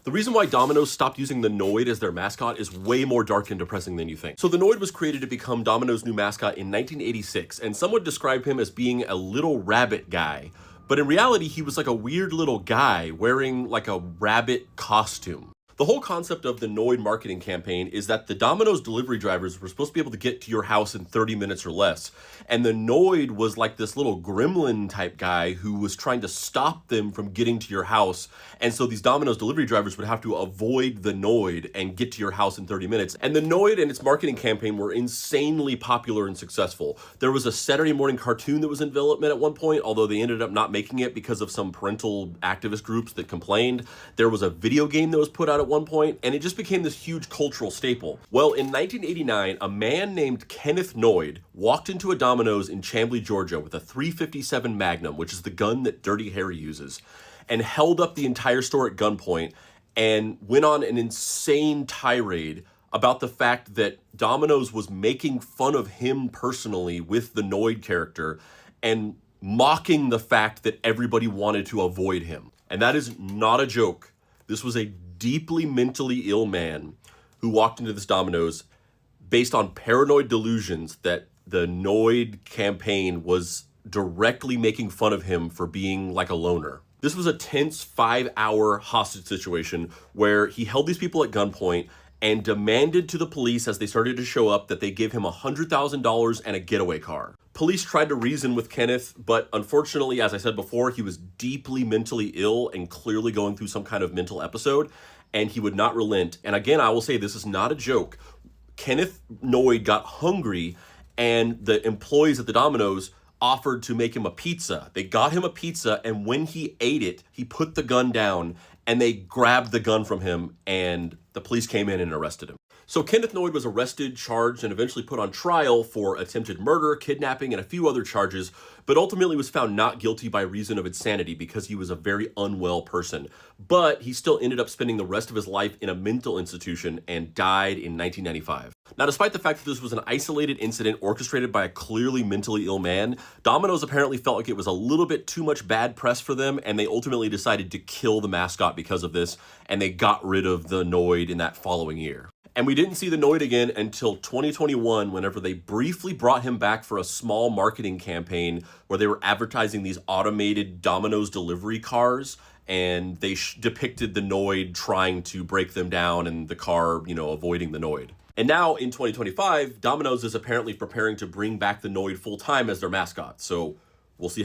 The reason why Domino's stopped using the Noid as their mascot is way more dark and depressing than you think. So the Noid was created to become Domino's new mascot in 1986, and some would describe him as being a little rabbit guy. But in reality, he was like a weird little guy wearing like a rabbit costume. The whole concept of the Noid marketing campaign is that the Domino's delivery drivers were supposed to be able to get to your house in 30 minutes or less. And the Noid was like this little gremlin type guy who was trying to stop them from getting to your house. And so these Domino's delivery drivers would have to avoid the Noid and get to your house in 30 minutes. And the Noid and its marketing campaign were insanely popular and successful. There was a Saturday morning cartoon that was in development at one point, although they ended up not making it because of some parental activist groups that complained. There was a video game that was put out at one point, and it just became this huge cultural staple. Well, in 1989, a man named Kenneth Noid walked into a Domino's in Chamblee, Georgia with a .357 Magnum, which is the gun that Dirty Harry uses, and held up the entire store at gunpoint and went on an insane tirade about the fact that Domino's was making fun of him personally with the Noid character and mocking the fact that everybody wanted to avoid him. And that is not a joke. This was a deeply mentally ill man who walked into this Domino's based on paranoid delusions that the Noid campaign was directly making fun of him for being like a loner. This was a tense 5-hour hostage situation where he held these people at gunpoint and demanded to the police as they started to show up that they give him $100,000 and a getaway car. Police tried to reason with Kenneth, but unfortunately, as I said before, he was deeply mentally ill and clearly going through some kind of mental episode, and he would not relent. And again, I will say this is not a joke. Kenneth Noid got hungry, and the employees at the Domino's offered to make him a pizza. They got him a pizza, and when he ate it, he put the gun down, and they grabbed the gun from him, and the police came in and arrested him. So Kenneth Noid was arrested, charged, and eventually put on trial for attempted murder, kidnapping, and a few other charges, but ultimately was found not guilty by reason of insanity because he was a very unwell person. But he still ended up spending the rest of his life in a mental institution and died in 1995. Now, despite the fact that this was an isolated incident orchestrated by a clearly mentally ill man, Domino's apparently felt like it was a little bit too much bad press for them, and they ultimately decided to kill the mascot because of this, and they got rid of the Noid in that following year. And we didn't see the Noid again until 2021, whenever they briefly brought him back for a small marketing campaign where they were advertising these automated Domino's delivery cars, and they depicted the Noid trying to break them down and the car, avoiding the Noid. And now in 2025, Domino's is apparently preparing to bring back the Noid full time as their mascot. So we'll see